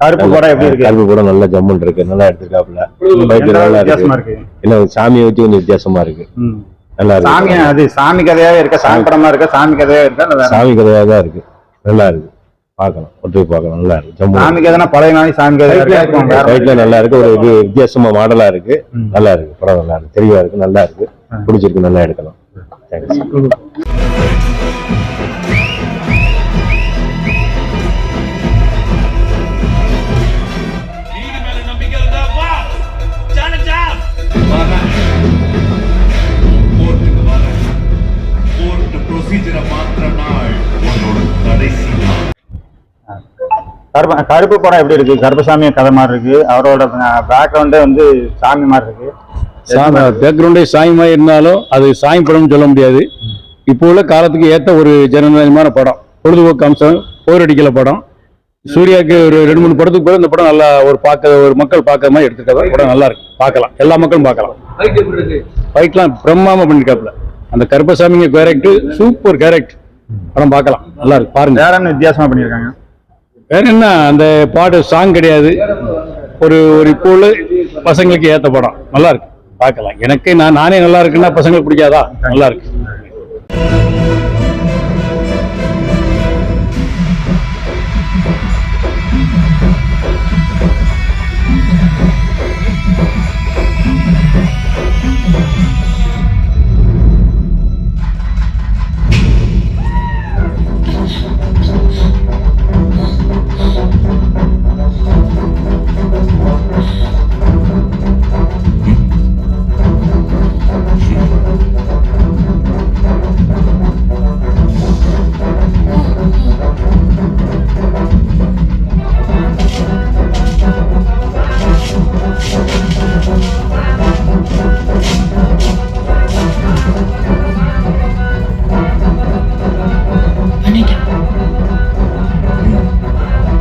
கருப்பு படம் எப்படி இருக்கு? கருப்பு படம் நல்லா ஜம்முன் இருக்கு, நல்லா எடுத்துருக்காப்புல. நல்லா இருக்கு. இல்ல சாமியை வச்சு கொஞ்சம் வித்தியாசமா இருக்கு. நல்லா இருக்கு. சாமி அது சாமி கதையாவே இருக்கா, சாமி படமா இருக்கா, சாமி கதையா இருக்கா? சாமி கதையா தான் இருக்கு. நல்லா இருக்கு, பார்க்கலாம், ஒட்டு பார்க்கலாம். நல்லா இருக்கு. சாமி கதைனா பழைய நாள் சாமி கதை நல்லா இருக்கு. ஒரு வித்தியாசமா மாடலா இருக்கு. நல்லா இருக்கு, படம் நல்லா இருக்கு, தெளிவா இருக்கு, நல்லா இருக்கு, பிடிச்சிருக்கு, நல்லா எடுக்கலாம். கருப்பு படம் எப்படி இருக்கு? கருப்பசாமி கதை மாதிரி இருக்கு. அவரோட பேக்ரவுண்டே வந்து சாமி மாதிரி இருக்கு. பேக்ரவுண்டே சாமி மாதிரி இருந்தாலும் அது சாமி படம்னு சொல்ல முடியாது. இப்போ உள்ள காலத்துக்கு ஏற்ற ஒரு ஜனநாயகமான படம், பொழுதுபோக்கு அம்சம், போர் அடிக்கல படம். சூர்யாவுக்கு ஒரு 2-3 படத்துக்கு போய் இந்த படம் நல்லா ஒரு மக்கள் பார்க்கற மாதிரி எடுத்துக்கிட்ட படம் நல்லா இருக்கு, பார்க்கலாம், எல்லா மக்களும் பார்க்கலாம். ஃபைட்லாம் பிரம்மாம பண்ணிருக்காப்ல. அந்த கருப்பசாமிங்க கேரக்டர் சூப்பர் கேரக்டர், படம் பார்க்கலாம், நல்லா இருக்கு, பாருங்க. வேற என்ன வித்தியாசமா பண்ணிருக்காங்க? வேற என்ன, அந்த பாட்டு சாங் கிடையாது, ஒரு இப்போ உள்ள பசங்களுக்கு ஏற்ற படம், நல்லா இருக்கு, பார்க்கலாம். எனக்கு நானே நல்லா இருக்குன்னா பசங்களுக்கு பிடிக்காதா? நல்லா இருக்கு.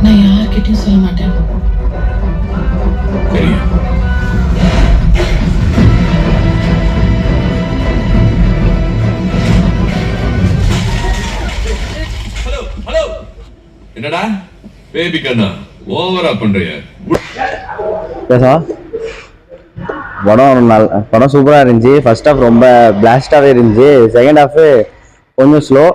நான் யார்கிட்டயும் சொல்ல மாட்டேன். என்னடா பேபி கண்ணா ஓவரா பண்றிய? படம் சூப்பரா இருந்துச்சு. ஃபர்ஸ்ட் ஹாஃப் ரொம்ப பிளாஸ்டாவே இருந்துச்சு. செகண்ட் ஹாஃப் கொஞ்சம் ஸ்லோ.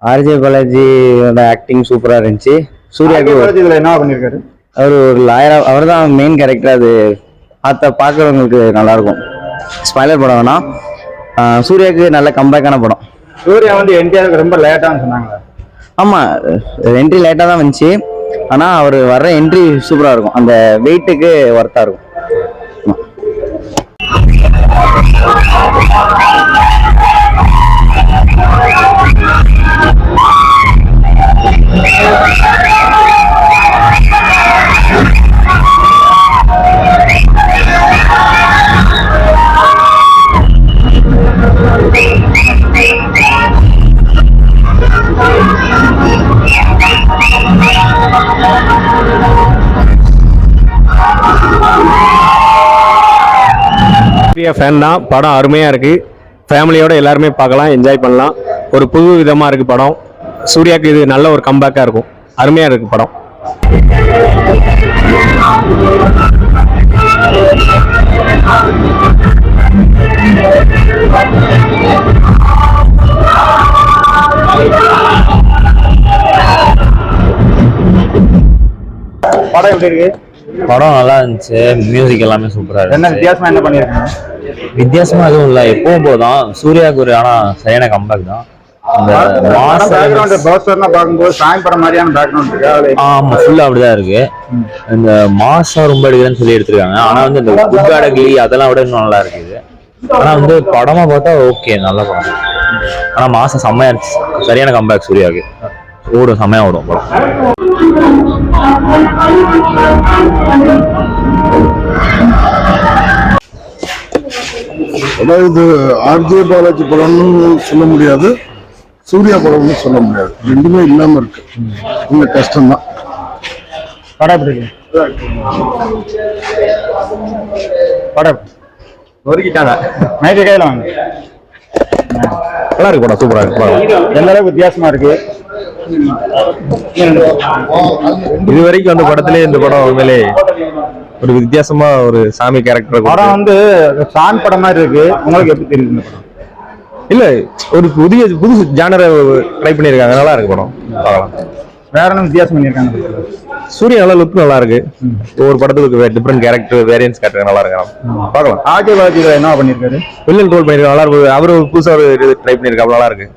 ஆர்ஜே பாலாஜியோட ஆக்டிங் சூப்பரா இருந்துச்சு. சூர்யாவுக்கு என்ன பண்ணிருக்காரு? அவர் ஒரு லாயரா, அவர் தான் மெயின் கேரக்டர். அது பார்க்கறவங்களுக்கு நல்லா இருக்கும். ஸ்பாய்லர் படம் வேணா. சூர்யாவுக்கு நல்ல கம்பேக்கான படம். சூர்யா வந்து என்டிஆருக்கு ரொம்ப லேட்டான்னு சொன்னாங்க. ஆமா, என்ட்ரி லேட்டா தான் வந்துச்சு. ஆனா அவர் வர்ற என்ட்ரி சூப்பரா இருக்கும், அந்த வெயிட்டுக்கு ஒர்த்தா இருக்கும். ஃபேன் தான். படம் அருமையாக இருக்குது, ஃபேமிலியோட எல்லாருமே பார்க்கலாம், என்ஜாய் பண்ணலாம். ஒரு புது விதமாக இருக்குது படம். சூர்யாவுக்கு இது நல்ல ஒரு கம்பேக்காக இருக்கும், அருமையாக இருக்குது படம். படம் எப்படி இருக்கு? படம் நல்லா இருந்துச்சு. மியூசிக் எல்லாமே சூப்பரா இருக்கு. என்ன வித்தியாசமா என்ன பண்ணிருக்காங்க? வித்தியாசமா எதுவும் இல்லை, எப்பவும் போதும். சூர்யாவுக்கு ஒரு ஆனா சரியான கம்பேக் தான். ஆமா, ஃபுல்லா அப்படிதான் இருக்கு. இந்த மாசம் ரொம்ப எடுக்கிறேன்னு சொல்லி எடுத்திருக்காங்க. ஆனா வந்து இந்த குட்டாடகிரி அதெல்லாம் விட இன்னும் நல்லா இருக்குது. ஆனா வந்து படமா பார்த்தா ஓகே, நல்ல படம். ஆனா மாசம் செம்மையா இருந்துச்சு, சரியான கம்பேக் சூர்யாவுக்கு. ஓடும், செம்மையா ஓடும் படம். அதாவது ஆர்ஜே பாலாஜி படம்னு சொல்ல முடியாது, சூர்யா படம்னு சொல்ல முடியாது. ரெண்டுமே இல்லாம இருக்கு. இந்த கஷ்டம்தான். படம் எப்படி இருக்கு? படம் ஒதுக்கிட்டாங்க. மைக்கு கையில வாங்க. நல்லா இருக்கு படம், சூப்பரா இருக்கு படம். எந்த அளவுக்கு வித்தியாசமா இருக்கு? இது வரைக்கும் அந்த படத்திலே இந்த படம் உண்மையிலே ஒரு வித்தியாசமா ஒரு சாமி கேரக்டர் படம் வந்து சாமி படம் மாதிரி இருக்கு. உங்களுக்கு எப்படி தெரியுது இந்த படம்? இல்ல ஒரு புது ஜானரை ட்ரை பண்ணிருக்காங்க, நல்லா இருக்கு படம், பார்க்கலாம். வேற என்ன வித்தியாசம் பண்ணியிருக்காங்க? சூரிய நல்லா லுக் நல்லா இருக்கு. ஒவ்வொரு படத்துக்கு டிஃப்ரெண்ட் கேரக்டர் வேரியன்ஸ் காட்டுறாங்க, நல்லா இருக்கு, பார்க்கலாம். ஆர்ஜே பாலாஜி என்ன பண்ணியிருக்காரு? வில்லன் ரோல் பண்ணிருக்காங்க, நல்லா இருக்கு. அவரு புதுசா ஒரு ட்ரை பண்ணிருக்காங்க, நல்லா இருக்கு.